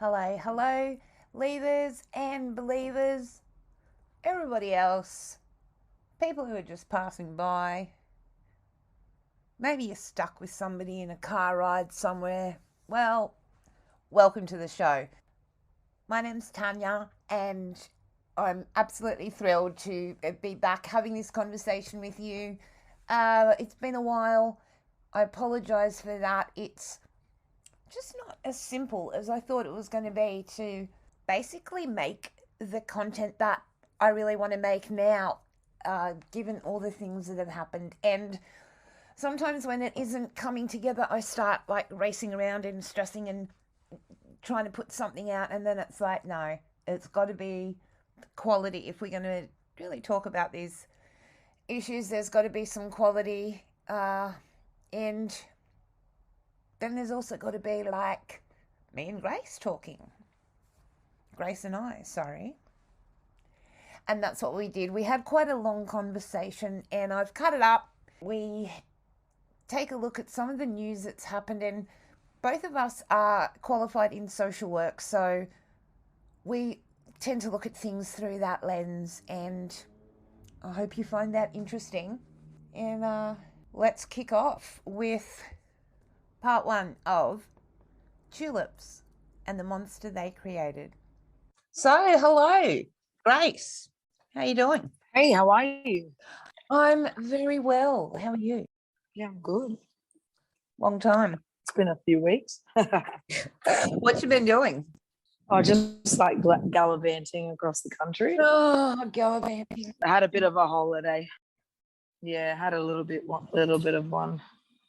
Hello, leavers and believers, everybody else, people who are just passing by. Maybe you're stuck with somebody in a car ride somewhere. Well, welcome to the show. My name's Tanya, and I'm absolutely thrilled to be back having this conversation with you. It's been a while. I apologise for that. It's just not as simple as I thought it was going to be to basically make the content that I really want to make now, given all the things that have happened. And sometimes when it isn't coming together, I start like racing around and stressing and trying to put something out, and then it's like, no, it's got to be quality. If we're going to really talk about these issues, there's got to be some quality, and then there's also got to be like me and Grace talking. Grace and I, sorry. And that's what we did. We had quite a long conversation, and I've cut it up. We take a look at some of the news that's happened, and both of us are qualified in social work, so we tend to look at things through that lens, and I hope you find that interesting. And let's kick off with part one of Tulips and the monster they created. So, hello, Grace. How are you doing? Hey, how are you? I'm very well. How are you? Yeah, I'm good. Long time. It's been a few weeks. What you been doing? I just like gallivanting across the country. Oh, gallivanting. I had a bit of a holiday. Yeah, had a little bit of one.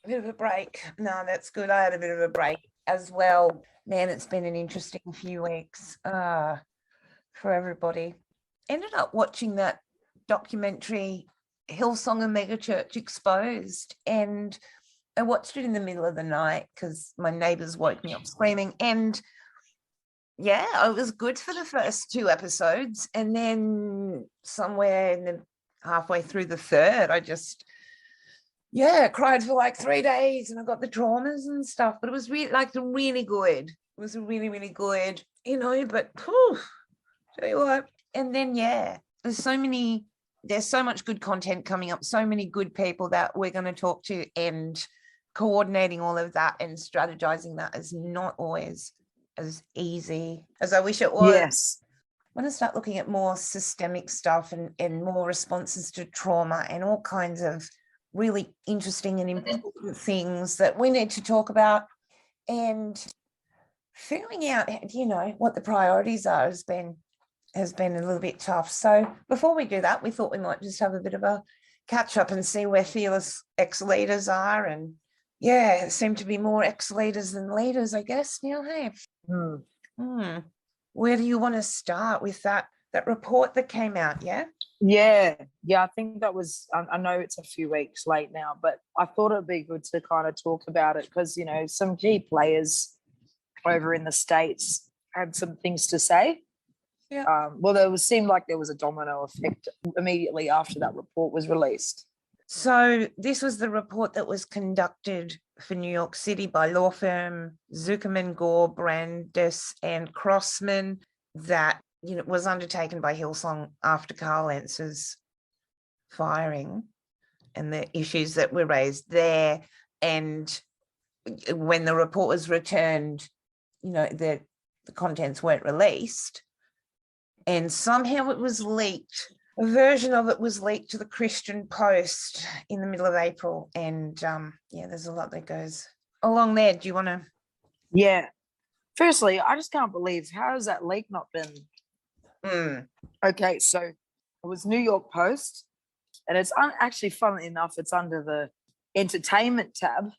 A bit of a break. No, that's good. I had a bit of a break as well. Man, it's been an interesting few weeks for everybody. Ended up watching that documentary, Hillsong and Megachurch Exposed, and I watched it in the middle of the night because my neighbours woke me up screaming. And yeah, it was good for the first two episodes, and then somewhere in the halfway through the third, I just cried for like 3 days, and I got the traumas and stuff. But it was really good. It was really, really good, but tell you what. And then there's so much good content coming up, so many good people that we're going to talk to, and coordinating all of that and strategizing that is not always as easy as I wish it was. Yes. I want to start looking at more systemic stuff and more responses to trauma and all kinds of really interesting and important things that we need to talk about, and figuring out, what the priorities are has been a little bit tough. So before we do that, we thought we might just have a bit of a catch up and see where fearless ex-leaders are. And it seemed to be more ex-leaders than leaders, I guess, now, hey? Where do you want to start with that report that came out? Yeah, I think that was, I know it's a few weeks late now, but I thought it'd be good to kind of talk about it because, some key players over in the States had some things to say. Yeah. Well, seemed like there was a domino effect immediately after that report was released. So this was the report that was conducted for New York City by law firm Zuckerman, Gore, Brandis and Crossman, that was undertaken by Hillsong after Carl Lentz's firing and the issues that were raised there. And when the report was returned, the contents weren't released, and somehow it was leaked. A version of it was leaked to the Christian Post in the middle of April. And there's a lot that goes along there. Do you want to? Yeah. Firstly, I just can't believe, how has that leak not been? Okay, so it was New York Post, and it's actually, funnily enough, it's under the entertainment tab.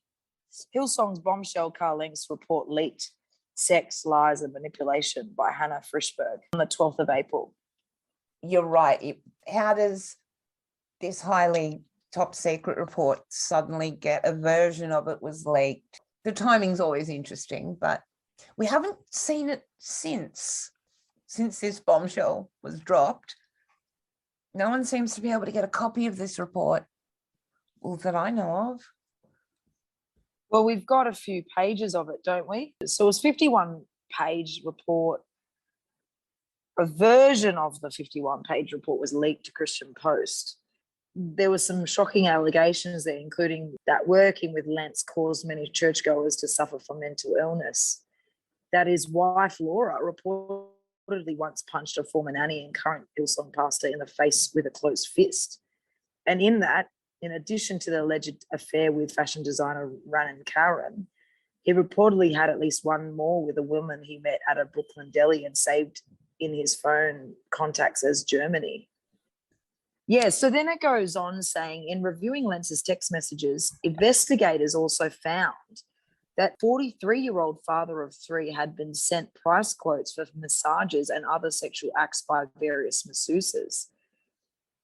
Hillsong's bombshell Carl Lentz's report leaked sex, lies, and manipulation by Hannah Frischberg on the 12th of April. You're right. How does this highly top secret report suddenly get a version of it was leaked? The timing's always interesting, but we haven't seen it since this bombshell was dropped. No one seems to be able to get a copy of this report, that I know of. Well, we've got a few pages of it, don't we? So it was 51 51-page report. A version of the 51-page report was leaked to Christian Post. There were some shocking allegations there, including that working with Lentz caused many churchgoers to suffer from mental illness. That his wife, Laura, reportedly once punched a former nanny and current Hillsong pastor in the face with a closed fist. And in that, in addition to the alleged affair with fashion designer Ranan Karen, he reportedly had at least one more with a woman he met at a Brooklyn deli and saved in his phone contacts as Germany. Yeah, so then it goes on saying, in reviewing Lentz's text messages, investigators also found that 43-year-old father of three had been sent price quotes for massages and other sexual acts by various masseuses.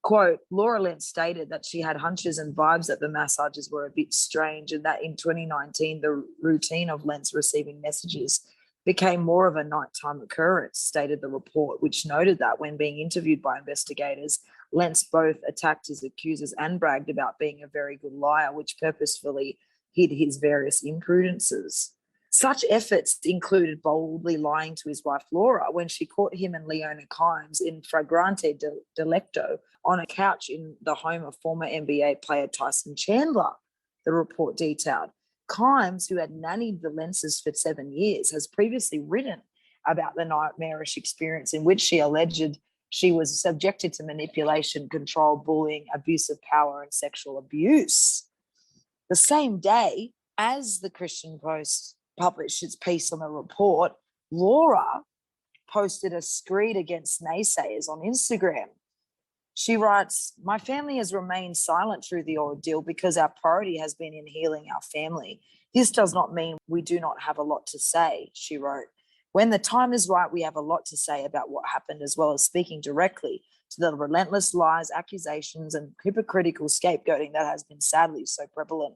Quote, Laura Lentz stated that she had hunches and vibes that the massages were a bit strange, and that in 2019, the routine of Lentz receiving messages became more of a nighttime occurrence, stated the report, which noted that when being interviewed by investigators, Lentz both attacked his accusers and bragged about being a very good liar, which purposefully hid his various imprudences. Such efforts included boldly lying to his wife Laura when she caught him and Leona Kimes in flagrante delicto on a couch in the home of former NBA player Tyson Chandler, the report detailed. Kimes, who had nannied the Lentzes for 7 years, has previously written about the nightmarish experience in which she alleged she was subjected to manipulation, control, bullying, abuse of power, and sexual abuse. The same day as the Christian Post published its piece on the report, Laura posted a screed against naysayers on Instagram. She writes, my family has remained silent through the ordeal because our priority has been in healing our family. This does not mean we do not have a lot to say, she wrote. When the time is right, we have a lot to say about what happened, as well as speaking directly to the relentless lies, accusations, and hypocritical scapegoating that has been sadly so prevalent.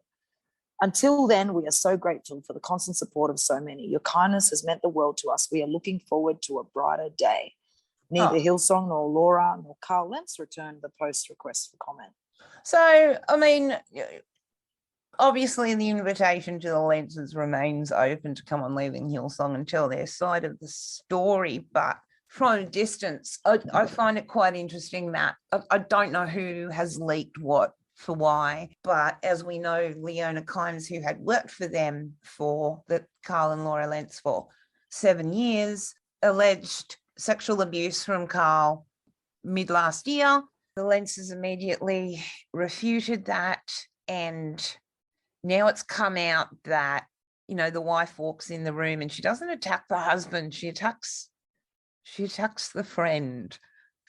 Until then, we are so grateful for the constant support of so many. Your kindness has meant the world to us. We are looking forward to a brighter day. Neither Hillsong nor Laura nor Carl Lentz returned the Post request for comment. So, I mean, obviously the invitation to the Lentzes remains open to come on Leaving Hillsong and tell their side of the story, but from a distance, I find it quite interesting that I don't know who has leaked what for why, but as we know, Leona Kimes, who had worked for them for the Carl and Laura Lentz for 7 years, alleged sexual abuse from Carl mid last year. The Lentzes immediately refuted that, and now it's come out that, you know, the wife walks in the room and she doesn't attack the husband, she attacks the friend.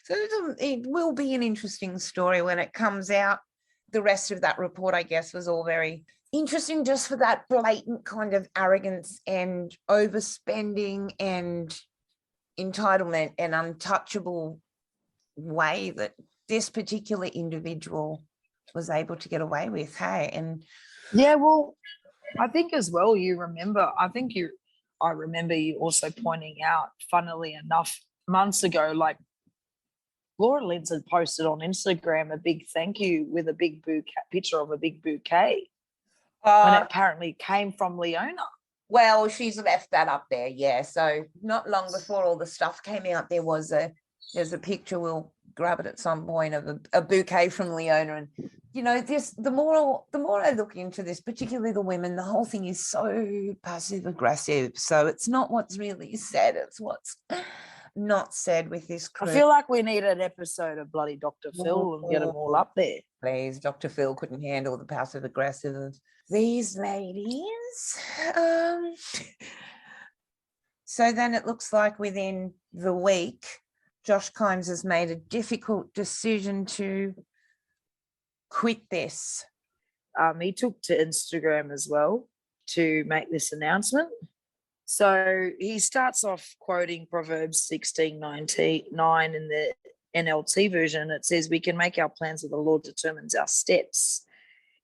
So it will be an interesting story when it comes out. The rest of that report, I guess, was all very interesting just for that blatant kind of arrogance and overspending and entitlement and untouchable way that this particular individual was able to get away with. Hey, and yeah, well, I think as well, I remember you also pointing out, funnily enough, months ago, like Laura Lentz had posted on Instagram a big thank you with a big picture of a big bouquet when it apparently came from Leona. Well, she's left that up there, yeah. So not long before all the stuff came out, there's a picture, we'll grab it at some point, of a bouquet from Leona. And you know, the more I look into this, particularly the women, the whole thing is so passive aggressive. So it's not what's really said, it's what's not said with this crew. I feel like we need an episode of bloody Dr. Phil and get them all up there. Please, Dr. Phil couldn't handle the passive aggressive of these ladies. So then it looks like within the week, Josh Kimes has made a difficult decision to quit this. He took to Instagram as well to make this announcement. So he starts off quoting Proverbs 16:9 in the NLT version. It says, we can make our plans, but the Lord determines our steps.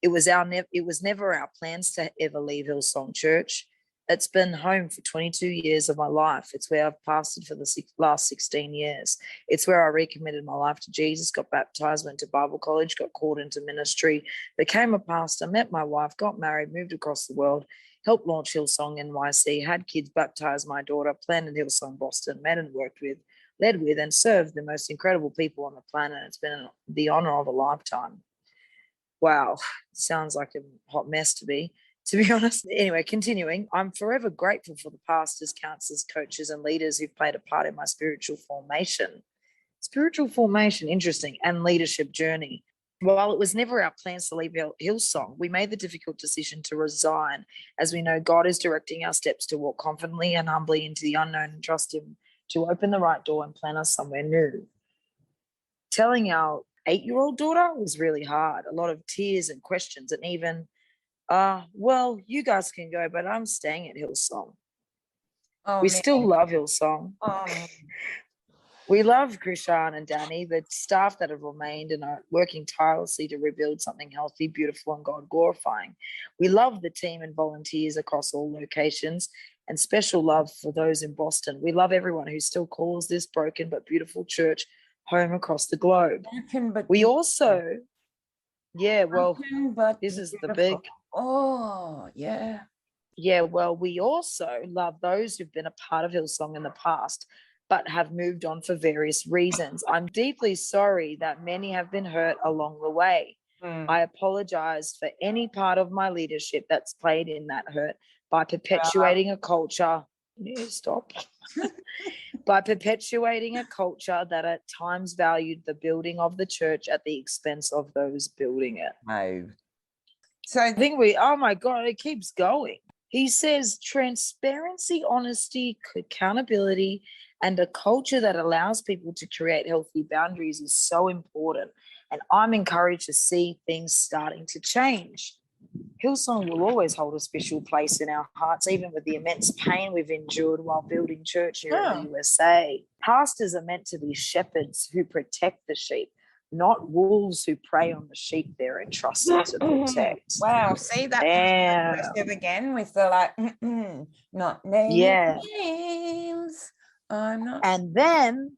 It was never our plans to ever leave Hillsong Church. It's been home for 22 years of my life. It's where I've pastored for the last 16 years. It's where I recommitted my life to Jesus, got baptized, went to Bible college, got called into ministry, became a pastor, met my wife, got married, moved across the world. helped launch Hillsong NYC, had kids baptize my daughter, planted Hillsong Boston, met and worked with, led with, and served the most incredible people on the planet. It's been the honor of a lifetime. Wow, sounds like a hot mess to be honest. Anyway, continuing, I'm forever grateful for the pastors, counselors, coaches, and leaders who've played a part in my spiritual formation. Interesting, and leadership journey. While it was never our plans to leave Hillsong, we made the difficult decision to resign, as we know God is directing our steps to walk confidently and humbly into the unknown and trust Him to open the right door and plant us somewhere new. Telling our 8-year-old daughter was really hard. A lot of tears and questions, and even, well, you guys can go, but I'm staying at Hillsong. Oh, we man. still love Hillsong. We love Krishan and Danny, the staff that have remained and are working tirelessly to rebuild something healthy, beautiful, and God-glorifying. We love the team and volunteers across all locations, and special love for those in Boston. We love everyone who still calls this broken but beautiful church home across the globe. We also, this is the big. Oh, yeah. Yeah, well, we also love those who've been a part of Hillsong in the past, but have moved on for various reasons. I'm deeply sorry that many have been hurt along the way. I apologize for any part of my leadership that's played in that hurt by perpetuating a culture. Stop. By perpetuating a culture that at times valued the building of the church at the expense of those building it. No. So I think oh my God, it keeps going. He says transparency, honesty, accountability, and a culture that allows people to create healthy boundaries is so important. And I'm encouraged to see things starting to change. Hillsong will always hold a special place in our hearts, even with the immense pain we've endured while building church here in the USA. Pastors are meant to be shepherds who protect the sheep, not wolves who prey on the sheep they're entrusted to protect. Wow, see that aggressive again with the not names. I'm not. And then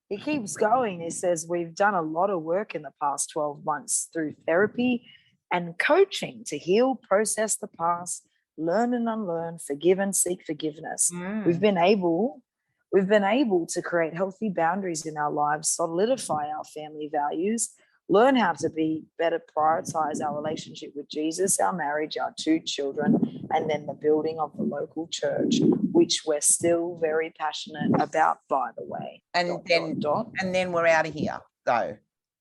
he keeps going. He says, we've done a lot of work in the past 12 months through therapy and coaching to heal, process the past, learn and unlearn, forgive and seek forgiveness. We've been able to create healthy boundaries in our lives, solidify our family values, learn how to be better, prioritize our relationship with Jesus, our marriage, our 2 children, and then the building of the local church, which we're still very passionate about, by the way. And then we're out of here, though.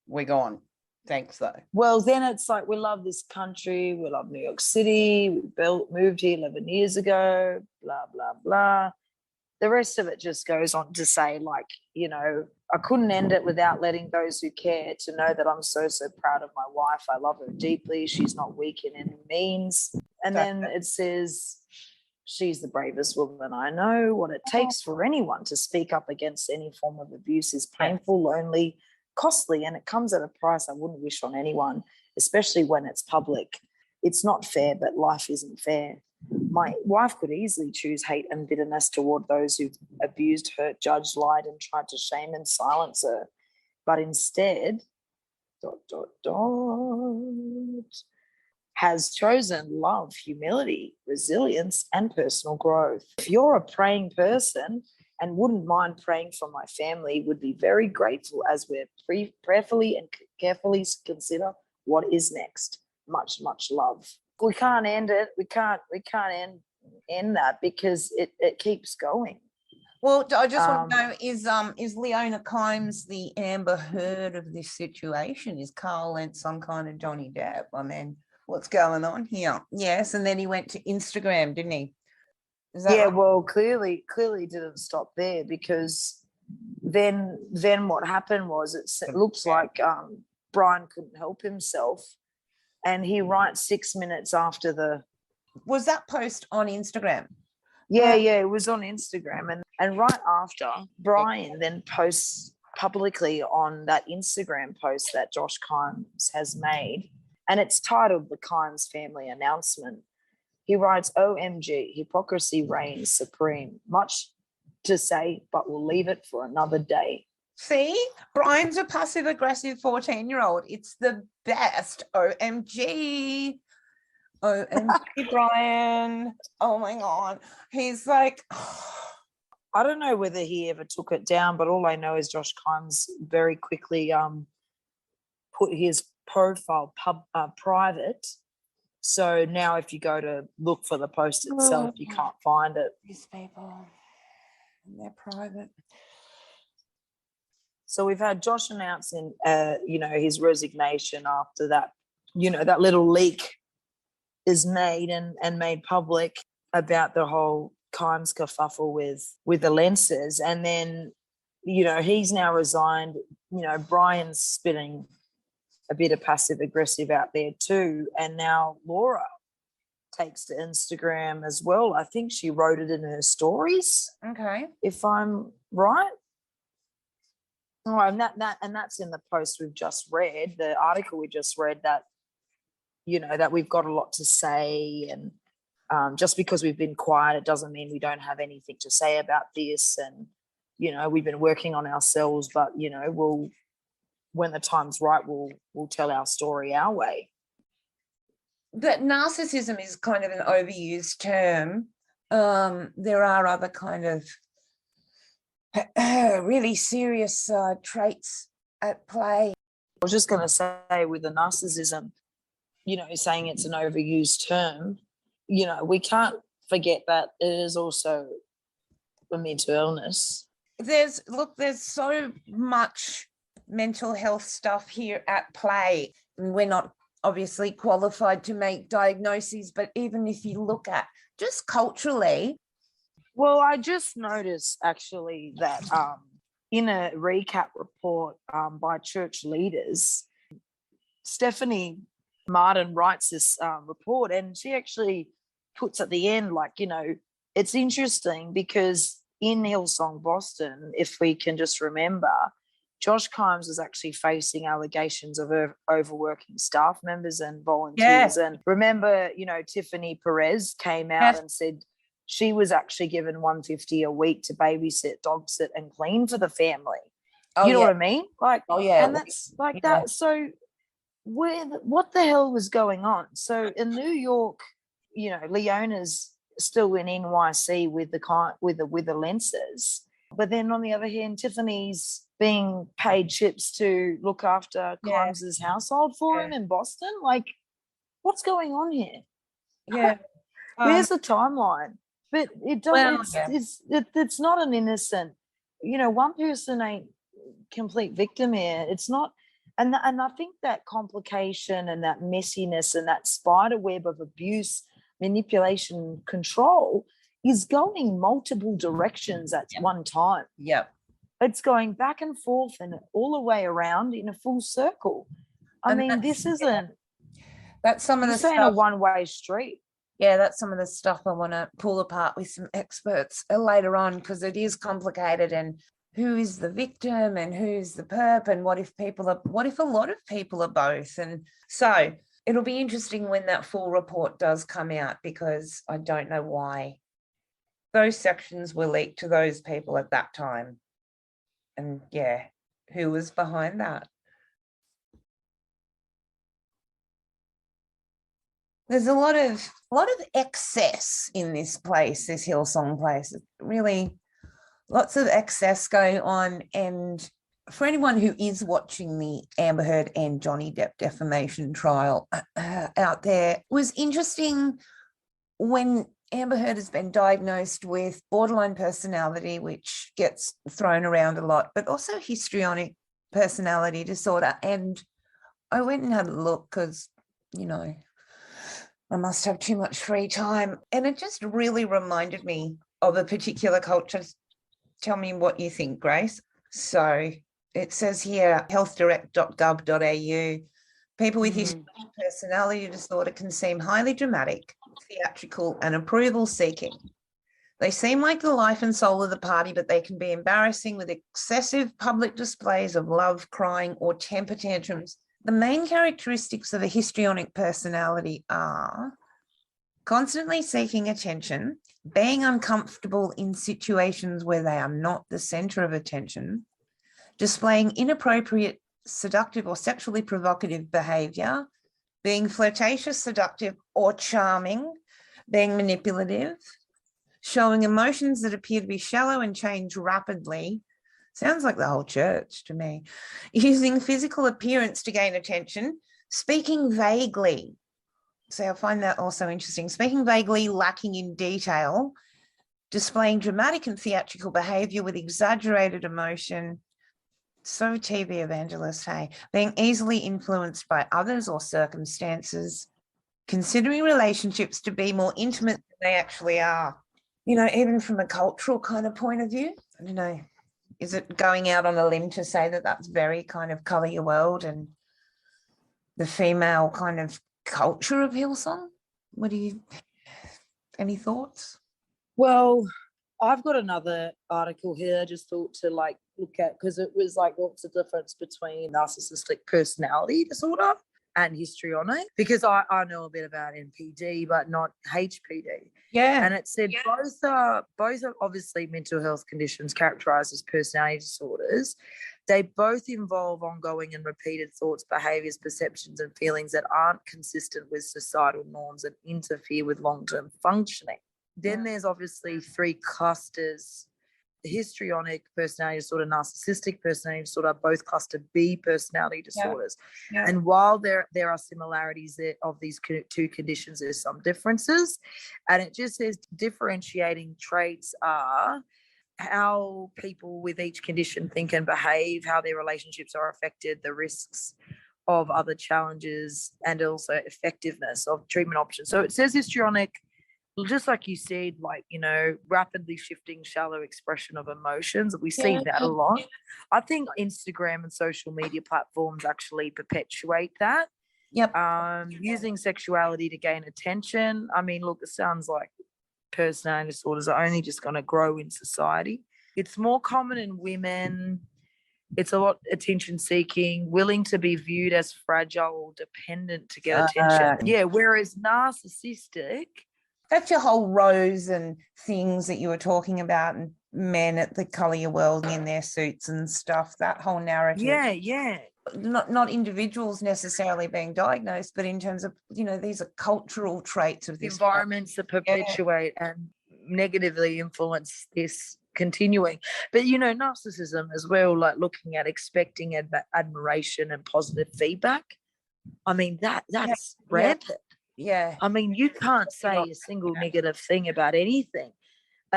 We're gone. Thanks, though. Well, then it's like we love this country. We love New York City. We moved here 11 years ago, blah, blah, blah. The rest of it just goes on to say, like, you know, I couldn't end it without letting those who care to know that I'm so, so proud of my wife. I love her deeply. She's not weak in any means. And then it says, she's the bravest woman I know. What it takes for anyone to speak up against any form of abuse is painful, lonely, costly, and it comes at a price I wouldn't wish on anyone, especially when it's public. It's not fair, but life isn't fair. My wife could easily choose hate and bitterness toward those who've abused, hurt, judged, lied, and tried to shame and silence her. But instead, has chosen love, humility, resilience, and personal growth. If you're a praying person and wouldn't mind praying for my family, would be very grateful as we're prayerfully and carefully consider what is next. Much, much love. We can't end it. We can't end that because it keeps going. Well, I just want to know, is Leona Kimes the Amber Heard of this situation? Is Carl Lentz some kind of Johnny Depp? I mean, what's going on here? Yes, and then he went to Instagram, didn't he? Right? Well, clearly didn't stop there, because then what happened was it looks like Brian couldn't help himself, and he writes 6 minutes after Was that post on Instagram? Yeah, it was on Instagram, and right after, Brian then posts publicly on that Instagram post that Josh Kimes has made, and it's titled The Kimes Family Announcement. He writes, OMG, hypocrisy reigns supreme. Much to say, but we'll leave it for another day. See, Brian's a passive-aggressive 14-year-old. It's the best. OMG. OMG, Brian. Oh my God. He's like, I don't know whether he ever took it down, but all I know is Josh Kimes very quickly put his profile private. So now if you go to look for the post itself, you can't find it. These people, they're private. So we've had Josh announcing, his resignation after that, that little leak is made and made public about the whole Kimes kerfuffle with the lenses. And then, he's now resigned. Brian's spitting a bit of passive aggressive out there too. And now Laura takes to Instagram as well. I think she wrote it in her stories. Okay. If I'm right. Oh, and that's in the post we've just read, the article we just read, that that we've got a lot to say, and just because we've been quiet, it doesn't mean we don't have anything to say about this. And we've been working on ourselves, but we'll, when the time's right, we'll tell our story our way. That narcissism is kind of an overused term. There are other kind of really serious traits at play. I was just going to say, with the narcissism, saying it's an overused term, we can't forget that it is also a mental illness. There's so much mental health stuff here at play. We're not obviously qualified to make diagnoses, but even if you look at just culturally. Well, I just noticed actually that in a recap report by church leaders, Stephanie Martin writes this report, and she actually puts at the end, it's interesting because in Hillsong, Boston, if we can just remember, Josh Kimes was actually facing allegations of overworking staff members and volunteers. Yeah. And remember, Tiffany Perez came out and said she was actually given $150 a week to babysit, dog sit, and clean for the family. You know what I mean? And that's that. So what the hell was going on? So in New York, Leona's still in NYC with the lenses, but then on the other hand, Tiffany's being paid chips to look after Kimes' household for him in Boston. What's going on here? Yeah, where's the timeline? But it doesn't. It's not an innocent. One person ain't complete victim here. It's not. And I think that complication and that messiness and that spider web of abuse, manipulation, control is going multiple directions at one time. Yep. It's going back and forth and all the way around in a full circle. This isn't. That's some of the stuff. A one-way street. Yeah, that's some of the stuff I want to pull apart with some experts later on, because it is complicated, and who is the victim and who's the perp, and what if a lot of people are both. And so it'll be interesting when that full report does come out, because I don't know why those sections were leaked to those people at that time. And who was behind that? There's a lot of excess in this place, this Hillsong place. Really, lots of excess going on. And for anyone who is watching the Amber Heard and Johnny Depp defamation trial out there, it was interesting when Amber Heard has been diagnosed with borderline personality, which gets thrown around a lot, but also histrionic personality disorder. And I went and had a look because, I must have too much free time. And it just really reminded me of a particular culture. Tell me what you think, Grace. So it says here, healthdirect.gov.au, people with histrionic personality disorder can seem highly dramatic, theatrical, and approval-seeking. They seem like the life and soul of the party, but they can be embarrassing with excessive public displays of love, crying, or temper tantrums. The main characteristics of a histrionic personality are constantly seeking attention, being uncomfortable in situations where they are not the center of attention, displaying inappropriate, seductive, or sexually provocative behavior, being flirtatious, seductive, or charming, being manipulative, showing emotions that appear to be shallow and change rapidly. Sounds like the whole church to me. Using physical appearance to gain attention, speaking vaguely. So I find that also interesting. Speaking vaguely, lacking in detail, displaying dramatic and theatrical behavior with exaggerated emotion. So TV evangelist, hey. Being easily influenced by others or circumstances, considering relationships to be more intimate than they actually are. You know, even from a cultural kind of point of view, I don't know, is it going out on a limb to say that that's very kind of colour your world and the female kind of culture of Hillsong? Any thoughts? Well, I've got another article here I just thought to like look at, because it was like, what's the difference between narcissistic personality disorder and histrionic? Because I know a bit about NPD, but not HPD. Yeah. And it said both are obviously mental health conditions characterized as personality disorders. They both involve ongoing and repeated thoughts, behaviors, perceptions, and feelings that aren't consistent with societal norms and interfere with long-term functioning. Then there's obviously three clusters: histrionic personality disorder, narcissistic personality disorder, both cluster B personality disorders. Yeah. And while there are similarities of these two conditions, there's some differences. And it just says differentiating traits are how people with each condition think and behave, how their relationships are affected, the risks of other challenges, and also effectiveness of treatment options. So it says histrionic, just like you said, like, you know, rapidly shifting, shallow expression of emotions. We see that a lot. I think Instagram and social media platforms actually perpetuate that. Yep. Using sexuality to gain attention. I mean, look, it sounds like personality disorders are only just going to grow in society. It's more common in women. It's a lot attention seeking, willing to be viewed as fragile or dependent to get attention. Yeah, whereas narcissistic, that's your whole rows and things that you were talking about, and men at the colour your world in their suits and stuff, that whole narrative. Yeah. Not individuals necessarily being diagnosed, but in terms of, you know, these are cultural traits of this environments that perpetuate and negatively influence this continuing. But, you know, narcissism as well, like looking at expecting admiration and positive feedback. I mean, that's rampant. Yeah. I mean, you can't say a single negative thing about anything.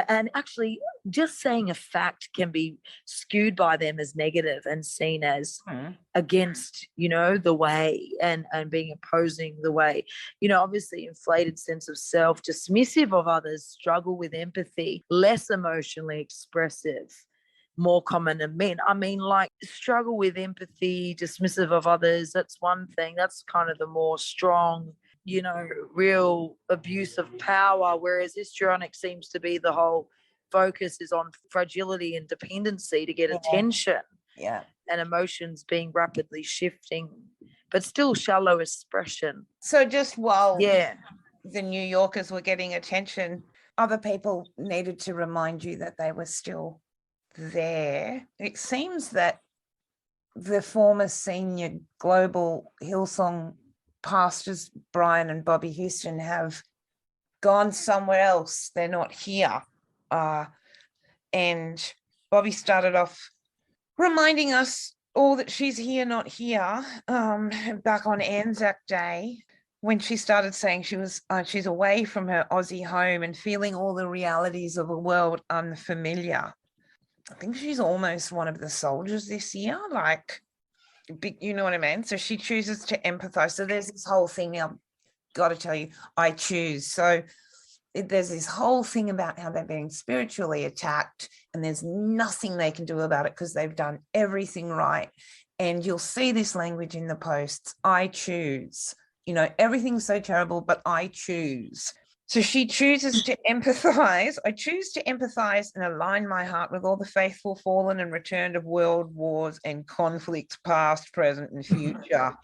And actually, just saying a fact can be skewed by them as negative and seen as against, you know, the way and being opposing the way. You know, obviously, inflated sense of self, dismissive of others, struggle with empathy, less emotionally expressive, more common in men. I mean, like, struggle with empathy, dismissive of others, that's one thing. That's kind of the more strong, you know, real abuse of power, whereas histrionic seems to be the whole focus is on fragility and dependency to get attention. Yeah. And emotions being rapidly shifting, but still shallow expression. So just while the New Yorkers were getting attention, other people needed to remind you that they were still there. It seems that the former senior global Hillsong pastors, Brian and Bobby Houston, have gone somewhere else. They're not here. And Bobby started off reminding us all that she's here, not here, back on Anzac Day, when she started saying she's away from her Aussie home and feeling all the realities of a world unfamiliar. I think she's almost one of the soldiers this year, like, you know what I mean? So she chooses to empathize. So there's this whole thing now, got to tell you, I choose. So there's this whole thing about how they're being spiritually attacked and there's nothing they can do about it because they've done everything right. And you'll see this language in the posts, I choose. You know, everything's so terrible, but I choose. So she chooses to empathize. I choose to empathize and align my heart with all the faithful fallen and returned of world wars and conflicts past, present, and future.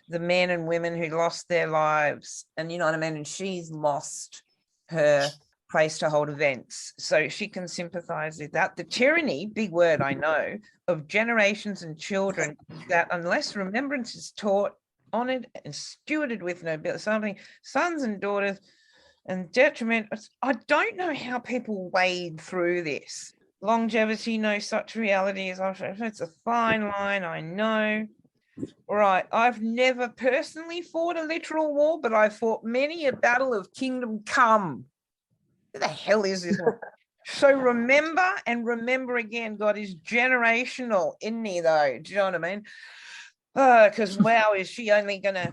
The men and women who lost their lives. And you know what I mean? And she's lost her place to hold events. So she can sympathize with that. The tyranny, big word I know, of generations and children, that unless remembrance is taught, honoured and stewarded with nobility, something, sons and daughters, and detriment. I don't know how people wade through this. Longevity, no such reality as it's a fine line, I know. Right, I've never personally fought a literal war, but I fought many a battle of kingdom come. Who the hell is this one? So remember and remember again. God is generational, isn't he, though? Do you know what I mean? Because wow, is she only gonna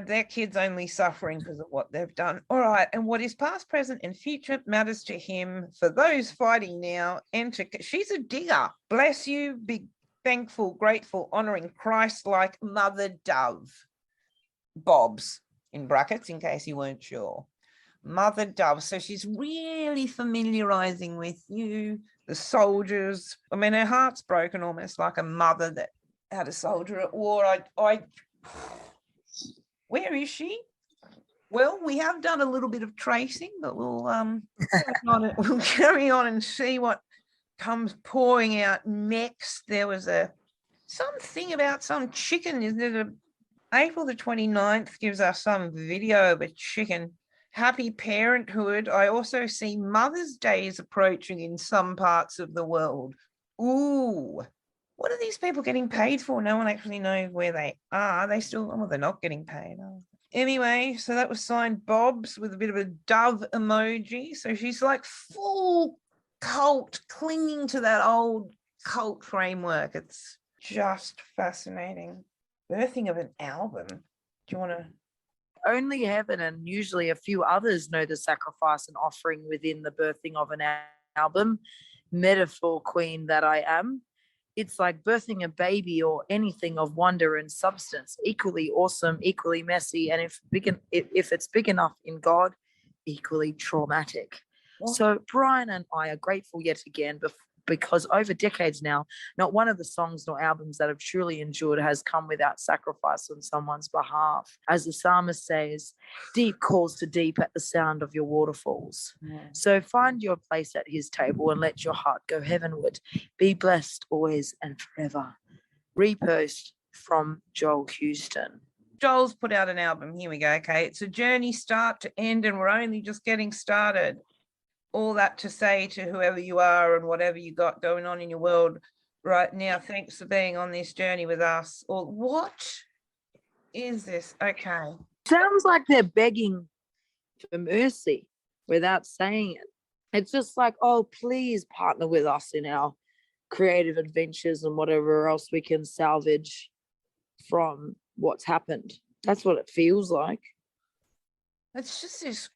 their kids only suffering because of what they've done. All right, and what is past, present, and future matters to him. For those fighting now, enter. She's a digger. Bless you, be thankful, grateful, honoring Christ like mother dove. Bobs in brackets, in case you weren't sure. Mother dove. So she's really familiarizing with you, the soldiers. I mean, her heart's broken almost like a mother that had a soldier at war. Where is she? Well, we have done a little bit of tracing, but we'll carry on and see what comes pouring out next. There was something about some chicken. Isn't it? April the 29th gives us some video of a chicken. Happy Parenthood. I also see Mother's Day is approaching in some parts of the world. Ooh. What are these people getting paid for? No one actually knows where they are. They still, well, they're not getting paid. Anyway, so that was signed Bob's with a bit of a dove emoji. So she's like full cult, clinging to that old cult framework. It's just fascinating. Birthing of an album. Do you want to? Only heaven and usually a few others know the sacrifice and offering within the birthing of an album. Metaphor queen that I am. It's like birthing a baby or anything of wonder and substance, equally awesome, equally messy, and if it's big enough in God, equally traumatic. What? So Brian and I are grateful yet again because over decades now, not one of the songs nor albums that have truly endured has come without sacrifice on someone's behalf. As the psalmist says, deep calls to deep at the sound of your waterfalls. Yeah. So find your place at his table and let your heart go heavenward. Be blessed always and forever. Repost from Joel Houston. Joel's put out an album. Here we go. Okay. It's a journey start to end, and we're only just getting started. All that to say to whoever you are and whatever you got going on in your world right now, thanks for being on this journey with us. Or what is this? Okay. Sounds like they're begging for mercy without saying it. It's just like, oh, please partner with us in our creative adventures and whatever else we can salvage from what's happened. That's what it feels like. It's just this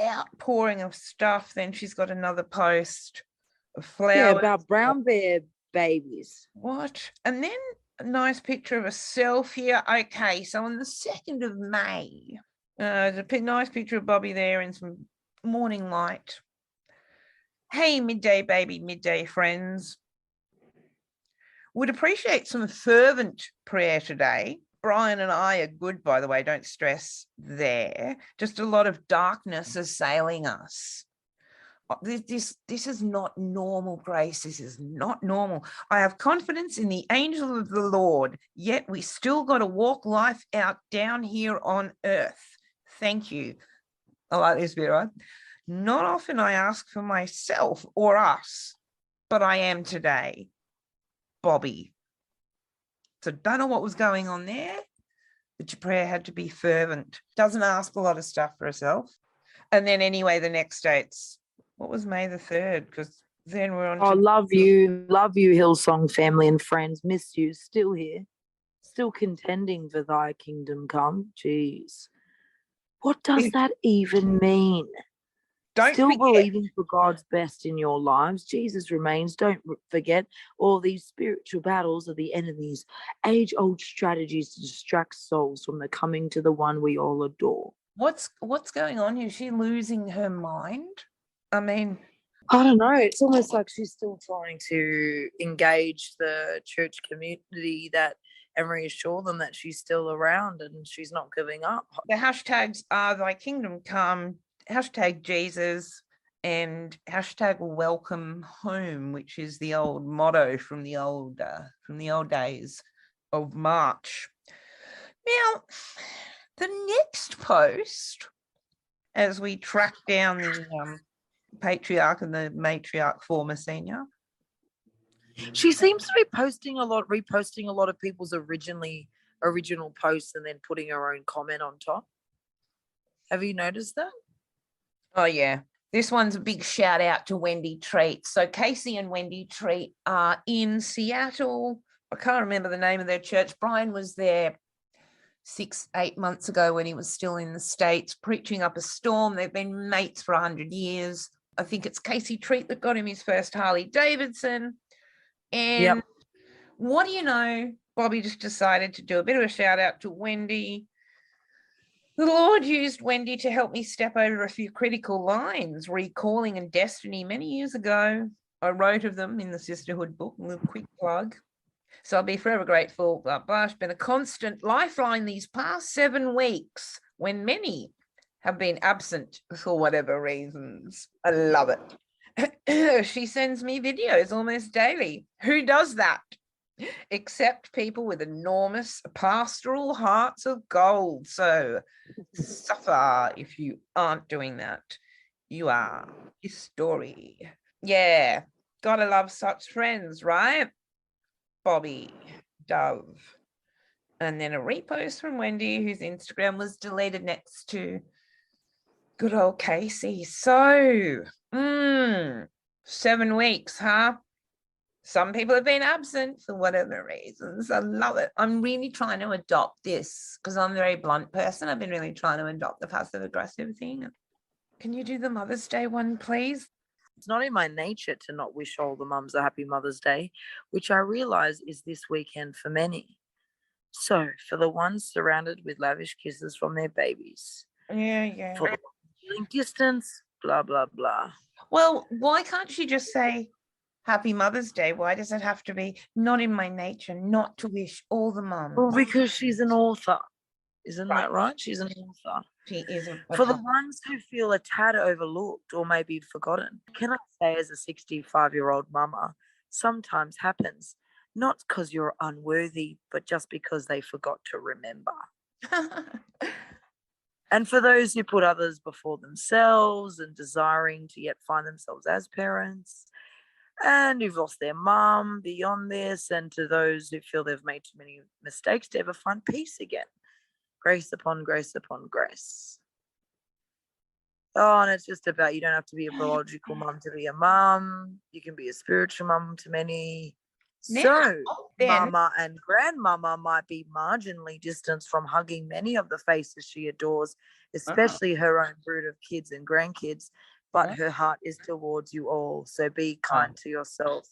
outpouring of stuff. Then she's got another post of flowers. Yeah, about brown bear babies. What? And then a nice picture of herself here. Okay, so on the 2nd of May, there's a nice picture of Bobby there in some morning light. Hey, midday baby, midday friends. Would appreciate some fervent prayer today. Brian and I are good, by the way, don't stress there. Just a lot of darkness assailing us. This is not normal, Grace. This is not normal. I have confidence in the angel of the Lord, yet we still got to walk life out down here on earth. Thank you. I like this bit, right? Not often I ask for myself or us, but I am today. Bobby. So don't know what was going on there, but your prayer had to be fervent. Doesn't ask a lot of stuff for herself. And then anyway, the next date's, what was May the 3rd? Because then we're on to... love you, Hillsong family and friends. Miss you, still here, still contending for thy kingdom come. Jeez. What does that even mean? Still believing for God's best in your lives. Jesus remains. Don't forget, all these spiritual battles are the enemy's age-old strategies to distract souls from the coming to the one we all adore. What's going on here? Is she losing her mind? I mean, I don't know. It's almost like she's still trying to engage the church community and reassure them that she's still around and she's not giving up. The hashtags are thy kingdom come, hashtag Jesus, and hashtag welcome home, which is the old motto from the old days of March. Now, the next post, as we track down the patriarch and the matriarch former senior. She seems to be reposting a lot of people's original posts and then putting her own comment on top. Have you noticed that? Oh, yeah. This one's a big shout out to Wendy Treat. So Casey and Wendy Treat are in Seattle. I can't remember the name of their church. Brian was there 6-8 months ago when he was still in the States preaching up a storm. They've been mates for 100 years. I think it's Casey Treat that got him his first Harley Davidson. And what do you know? Bobby just decided to do a bit of a shout out to Wendy. The Lord used Wendy to help me step over a few critical lines, recalling and destiny many years ago. I wrote of them in the Sisterhood book, a little quick plug. So I'll be forever grateful. Blah, blah. It's been a constant lifeline these past 7 weeks when many have been absent for whatever reasons. I love it. She sends me videos almost daily. Who does that? Except people with enormous pastoral hearts of gold. So suffer if you aren't doing that. You are his story. Yeah, gotta love such friends, right? Bobby Dove. And then a repost from Wendy, whose Instagram was deleted next to good old Casey. So, 7 weeks, huh? Some people have been absent for whatever reasons. I love it. I'm really trying to adopt this because I'm a very blunt person. I've been really trying to adopt the passive aggressive thing. Can you do the Mother's Day one, please? It's not in my nature to not wish all the mums a happy Mother's Day, which I realize is this weekend for many. So, for the ones surrounded with lavish kisses from their babies. Yeah. For the feeling distance, blah, blah, blah. Well, why can't she just say Happy Mother's Day? Why does it have to be not in my nature not to wish all the mums? Well, because she's an author. Isn't that right? She's an author. She is. For the ones who feel a tad overlooked or maybe forgotten, can I say as a 65-year-old mama, sometimes happens, not because you're unworthy, but just because they forgot to remember. And for those who put others before themselves and desiring to yet find themselves as parents, and who've lost their mum beyond this, and to those who feel they've made too many mistakes to ever find peace again. Grace upon grace upon grace. Oh, and it's just about, you don't have to be a biological mum to be a mum. You can be a spiritual mum to many. So, mama and grandmama might be marginally distanced from hugging many of the faces she adores, especially her own brood of kids and grandkids, but her heart is towards you all. So be kind to yourself.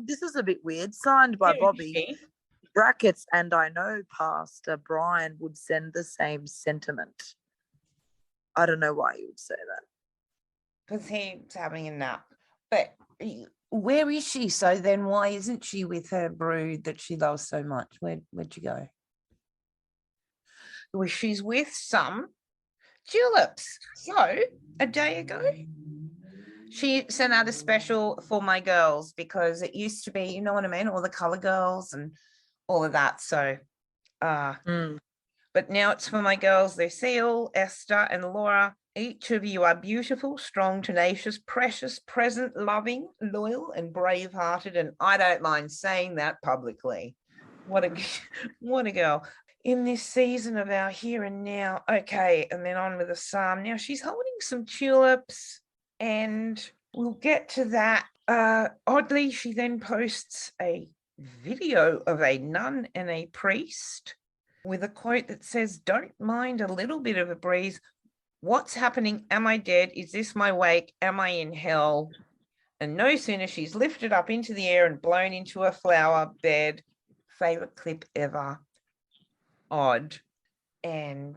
This is a bit weird. Signed by Bobby. Brackets, and I know Pastor Brian would send the same sentiment. I don't know why he would say that. Because he's having a nap. But where is she? So then why isn't she with her brood that she loves so much? Where'd she go? Well, she's with some tulips. So a day ago, she sent out a special for my girls because it used to be, you know what I mean, all the color girls and all of that. So, but now it's for my girls, Lucille, Esther, and Laura. Each of you are beautiful, strong, tenacious, precious, present, loving, loyal, and brave-hearted. And I don't mind saying that publicly. What a girl. In this season of our here and now. Okay, and then on with the psalm. Now she's holding some tulips, and we'll get to that. Oddly, she then posts a video of a nun and a priest with a quote that says, "Don't mind a little bit of a breeze. What's happening? Am I dead? Is this my wake? Am I in hell?" And no sooner she's lifted up into the air and blown into a flower bed. Favorite clip ever. Odd. And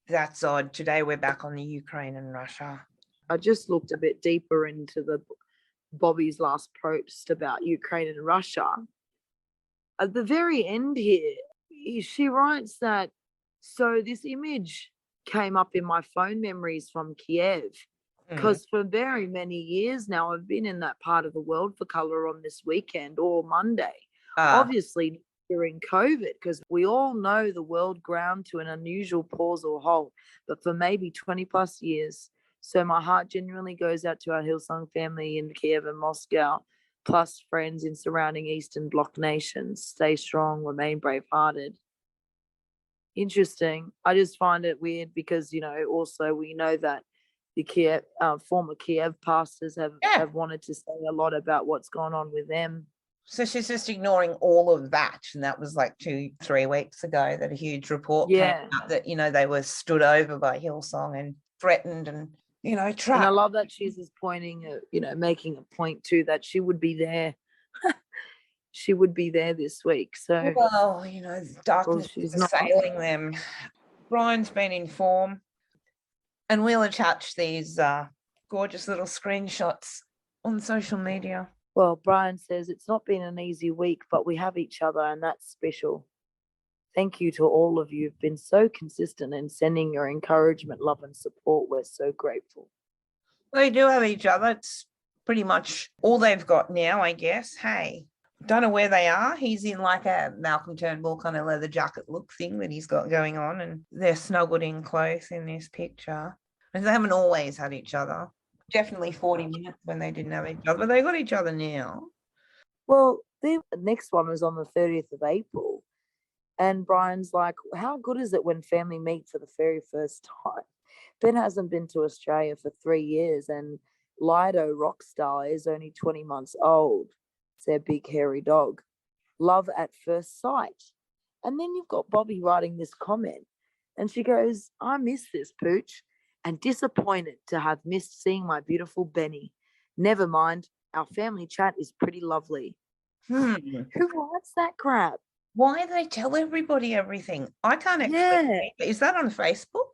that's odd. Today we're back on the Ukraine and Russia. I just looked a bit deeper into the Bobby's last post about Ukraine and Russia. At the very end here, she writes that, so this image came up in my phone memories from Kiev, because for very many years now, I've been in that part of the world for Color on this weekend or Monday. Obviously, during COVID, because we all know the world ground to an unusual pause or halt, but for maybe 20 plus years. So my heart genuinely goes out to our Hillsong family in Kiev and Moscow, plus friends in surrounding Eastern Bloc nations. Stay strong, remain brave-hearted. Interesting. I just find it weird because, also we know that the former Kiev pastors have wanted to say a lot about what's gone on with them. So she's just ignoring all of that. And that was like 2-3 weeks ago that a huge report came out that, they were stood over by Hillsong and threatened and, trapped. And I love that she's just pointing, making a point too, that she would be there. She would be there this week. So, well, darkness is assailing them. Brian's been informed, and we'll attach these gorgeous little screenshots on social media. Well, Brian says it's not been an easy week, but we have each other, and that's special. Thank you to all of you who've been so consistent in sending your encouragement, love, and support. We're so grateful. They do have each other. It's pretty much all they've got now, I guess. Hey, don't know where they are. He's in like a Malcolm Turnbull kind of leather jacket look thing that he's got going on, and they're snuggled in close in this picture. And they haven't always had each other. Definitely 40 minutes when they didn't have each other, but they got each other now. Well, the next one was on the 30th of April. And Brian's like, how good is it when family meet for the very first time? Ben hasn't been to Australia for 3 years, and Lido Rockstar is only 20 months old. It's their big hairy dog. Love at first sight. And then you've got Bobby writing this comment, and she goes, I miss this, Pooch, and disappointed to have missed seeing my beautiful Benny. Never mind, our family chat is pretty lovely. Who writes that crap? Why do they tell everybody everything? I can't actually. Is that on Facebook?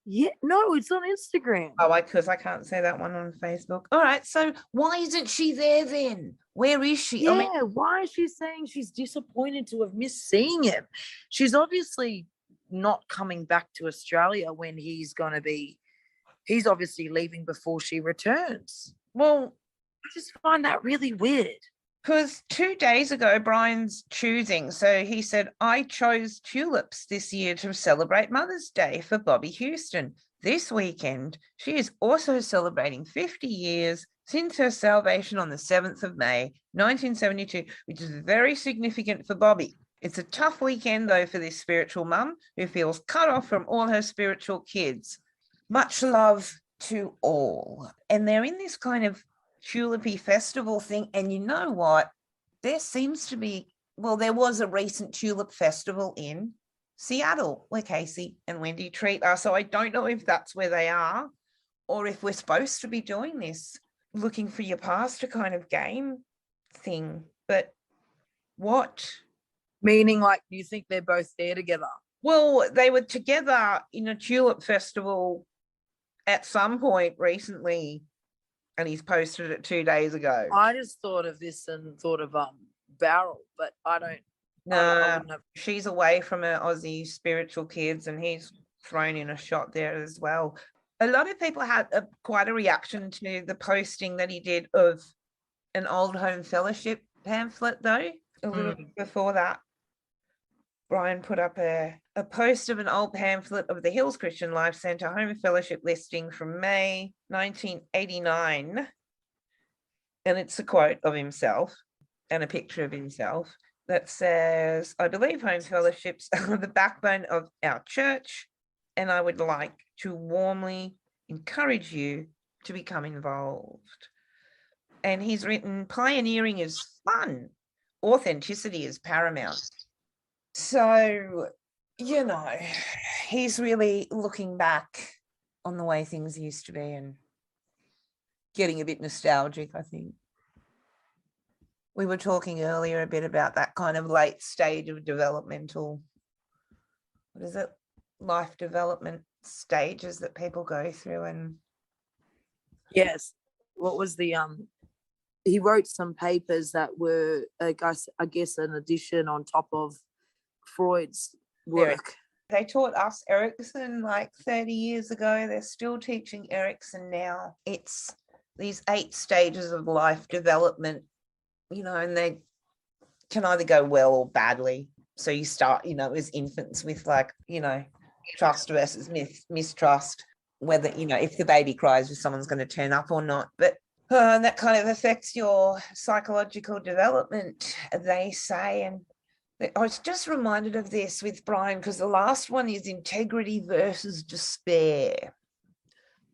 Yeah, no, it's on Instagram. Oh, because I can't say that one on Facebook. All right, so why isn't she there then? Where is she? Yeah, why is she saying she's disappointed to have missed seeing him? She's obviously not coming back to Australia when he's obviously leaving before she returns. Well, I just find that really weird. Because 2 days ago, Brian's choosing. So he said, I chose Tulips this year to celebrate Mother's Day for Bobby Houston. This weekend, she is also celebrating 50 years since her salvation on the 7th of May, 1972, which is very significant for Bobby. It's a tough weekend, though, for this spiritual mum who feels cut off from all her spiritual kids. Much love to all. And they're in this kind of tulipy festival thing, and you know what, there seems to be, well, there was a recent tulip festival in Seattle where Casey and Wendy treat us, so I don't know if that's where they are or if we're supposed to be doing this looking for your pastor kind of game thing. But what? Meaning, like, you think they're both there together? Well, they were together in a tulip festival at some point recently, and he's posted it 2 days ago. I just thought of this and thought of Barrel, but I don't. No, she's away from her Aussie spiritual kids, and he's thrown in a shot there as well. A lot of people had quite a reaction to the posting that he did of an Old Home Fellowship pamphlet, though. A little bit before that, Brian put up a post of an old pamphlet of the Hills Christian Life Centre Home Fellowship listing from May 1989. And it's a quote of himself and a picture of himself that says, I believe home fellowships are the backbone of our church, and I would like to warmly encourage you to become involved. And he's written, pioneering is fun. Authenticity is paramount. So, he's really looking back on the way things used to be and getting a bit nostalgic, I think. We were talking earlier a bit about that kind of late stage of developmental, life development stages that people go through. And yes, what was the he wrote some papers that were I guess an addition on top of Freud's work. They taught us Erickson like 30 years ago. They're still teaching Erickson now. It's these 8 stages of life development, and can either go well or badly. So you start, as infants with like, trust versus mistrust, whether, if the baby cries, if someone's going to turn up or not. But that kind of affects your psychological development, they say. And I was just reminded of this with Brian, because the last one is integrity versus despair.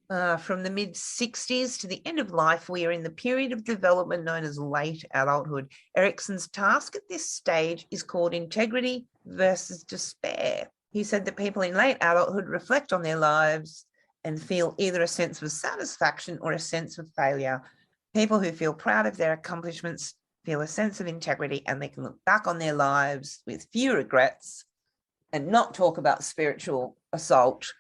From the mid-60s to the end of life, we are in the period of development known as late adulthood. Erickson's task at this stage is called integrity versus despair. He said that people in late adulthood reflect on their lives and feel either a sense of satisfaction or a sense of failure. People who feel proud of their accomplishments feel a sense of integrity, and they can look back on their lives with few regrets and not talk about spiritual assault.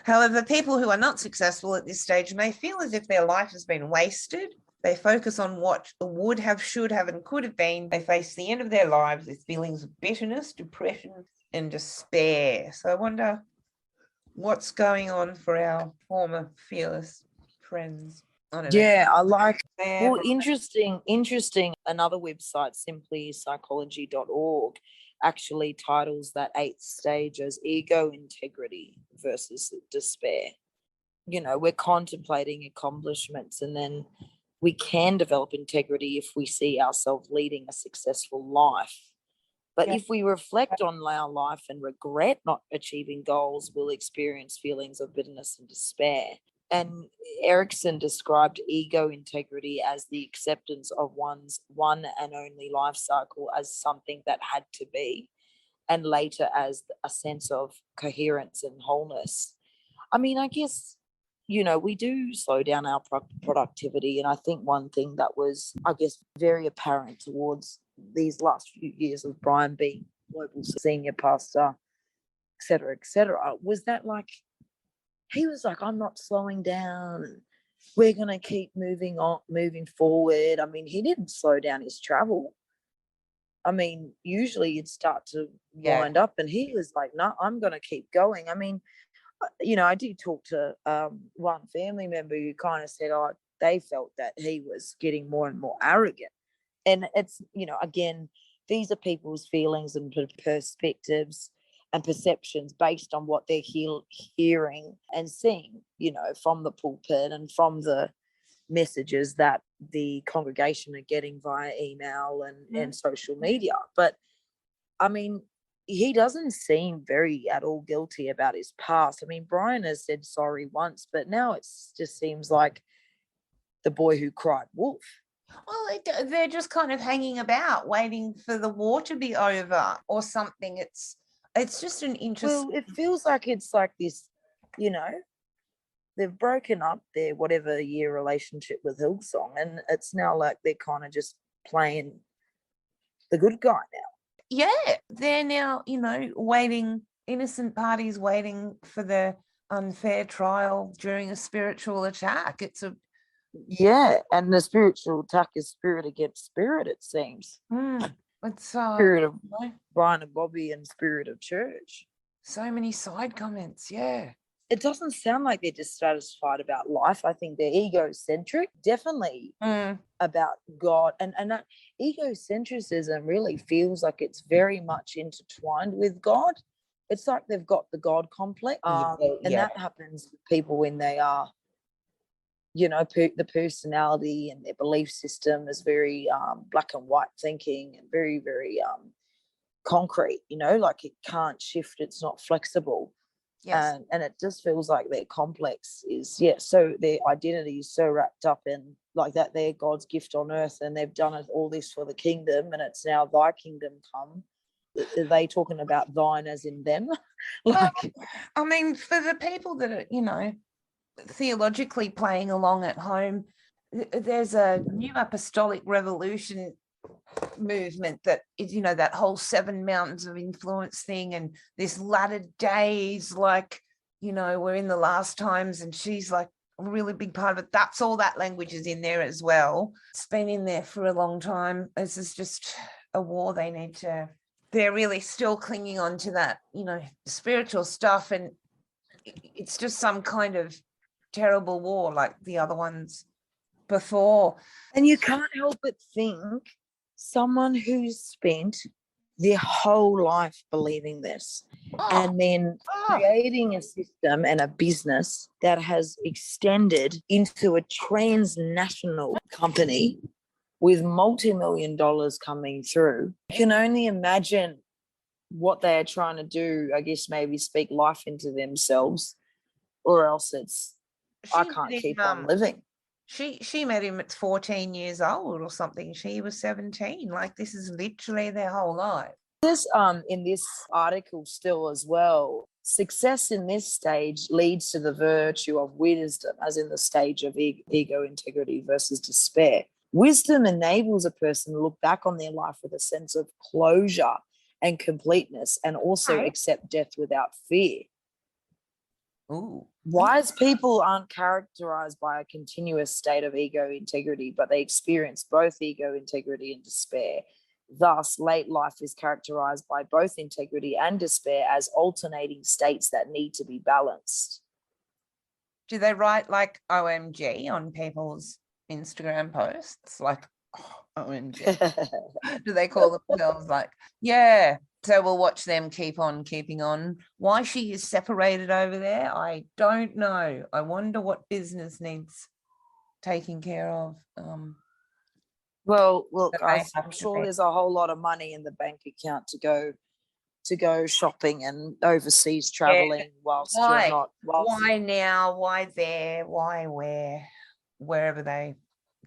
However, people who are not successful at this stage may feel as if their life has been wasted. They focus on what would have, should have, and could have been. They face the end of their lives with feelings of bitterness, depression, and despair. So I wonder what's going on for our former fearless friends. I don't know. Yeah, I like. Well, interesting. Another website, simplypsychology.org, actually titles that 8th stage as ego integrity versus despair. We're contemplating accomplishments, and then we can develop integrity if we see ourselves leading a successful life. But if we reflect on our life and regret not achieving goals, we'll experience feelings of bitterness and despair. And Erickson described ego integrity as the acceptance of one's one and only life cycle as something that had to be, and later as a sense of coherence and wholeness. I mean, I guess, we do slow down our productivity. And I think one thing that was, I guess, very apparent towards these last few years of Brian being global senior pastor, et cetera, was that like, he was like, I'm not slowing down. We're going to keep moving forward. I mean, he didn't slow down his travel. I mean, usually you'd start to wind up, and he was like, no, I'm going to keep going. I mean, I did talk to one family member who kind of said, they felt that he was getting more and more arrogant. And it's, again, these are people's feelings and perspectives and perceptions based on what they're hearing and seeing, from the pulpit and from the messages that the congregation are getting via email and social media. But I mean, he doesn't seem very at all guilty about his past. I mean, Brian has said sorry once, but now it just seems like the boy who cried wolf. Well, they're just kind of hanging about, waiting for the war to be over or something. It's just an interesting. Well, it feels like it's like this, they've broken up their whatever year relationship with Hillsong, and it's now like they're kind of just playing the good guy now. Yeah, they're now, waiting, innocent parties waiting for the unfair trial during a spiritual attack. And the spiritual attack is spirit against spirit, it seems. It's spirit of Brian and Bobby and spirit of church. So many side comments, yeah. It doesn't sound like they're dissatisfied about life. I think they're egocentric, definitely about God. And that egocentrism really feels like it's very much intertwined with God. It's like they've got the God complex. And that happens with people when they are, the personality and their belief system is very black and white thinking and very, very concrete, like it can't shift. It's not flexible. Yes. And it just feels like their complex is, so their identity is so wrapped up in like that they're God's gift on earth and they've done all this for the kingdom and it's now thy kingdom come. Are they talking about thine as in them? I mean, for the people that are, theologically playing along at home, there's a new apostolic revolution movement that is, that whole 7 mountains of influence thing, and this latter days, like, we're in the last times, and she's like a really big part of it. That's all that language is in there as well. It's been in there for a long time. This is just a war they're really still clinging on to that, spiritual stuff, and it's just some kind of terrible war like the other ones before. And you can't help but think Someone who's spent their whole life believing this and then creating a system and a business that has extended into a transnational company with multi-million dollars coming through. You can only imagine what they're trying to do. I guess maybe speak life into themselves, or else it's I can't keep on living. She met him at 14 years old or something. She was 17. Like, this is literally their whole life. This in this article still as well, success in this stage leads to the virtue of wisdom, as in the stage of ego integrity versus despair. Wisdom enables a person to look back on their life with a sense of closure and completeness, and also accept death without fear. Ooh. Wise people aren't characterized by a continuous state of ego integrity, but they experience both ego integrity and despair. Thus, late life is characterized by both integrity and despair as alternating states that need to be balanced. Do they write like OMG on people's Instagram posts? Like, OMG. Do they call themselves like, yeah, so we'll watch them keep on keeping on? Why she is separated over there, I don't know. I wonder what business needs taking care of. Well, look, I'm sure there's a whole lot of money in the bank account to go shopping and overseas traveling whilst you're not. Why now? Why there? Why where? Wherever they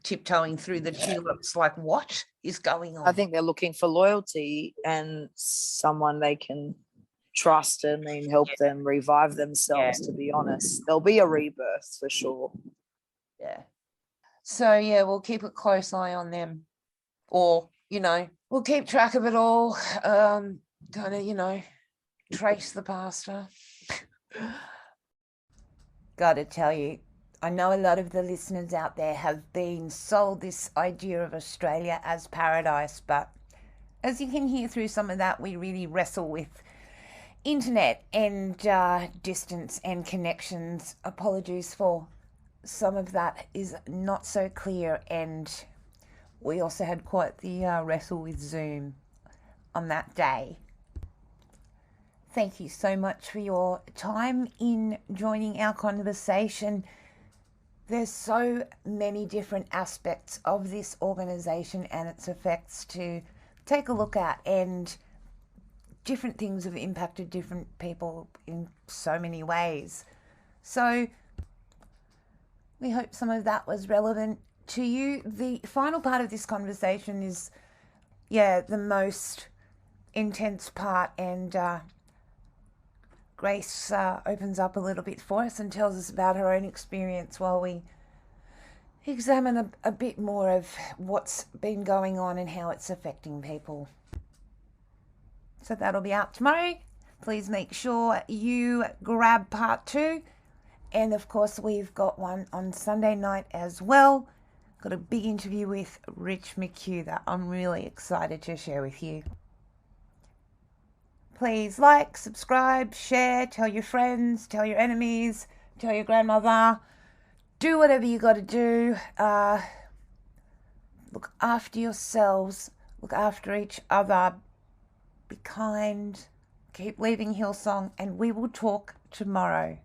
tiptoeing through the tulips, like, what is going on? I think they're looking for loyalty and someone they can trust and then help them revive themselves. To be honest, there'll be a rebirth for sure. Yeah. So yeah, we'll keep a close eye on them, or we'll keep track of it all. Kind of, trace the pastor. Gotta tell you, I know a lot of the listeners out there have been sold this idea of Australia as paradise, but as you can hear through some of that, we really wrestle with internet and distance and connections. Apologies for some of that is not so clear, and we also had quite the wrestle with Zoom on that day. Thank you so much for your time in joining our conversation. There's so many different aspects of this organisation and its effects to take a look at, and different things have impacted different people in so many ways. So we hope some of that was relevant to you. The final part of this conversation is, the most intense part, and Grace opens up a little bit for us and tells us about her own experience while we examine a bit more of what's been going on and how it's affecting people. So that'll be out tomorrow. Please make sure you grab part 2. And of course, we've got one on Sunday night as well. Got a big interview with Rich McHugh that I'm really excited to share with you. Please like, subscribe, share, tell your friends, tell your enemies, tell your grandmother. Do whatever you got to do. Look after yourselves. Look after each other. Be kind. Keep leaving Hillsong, and we will talk tomorrow.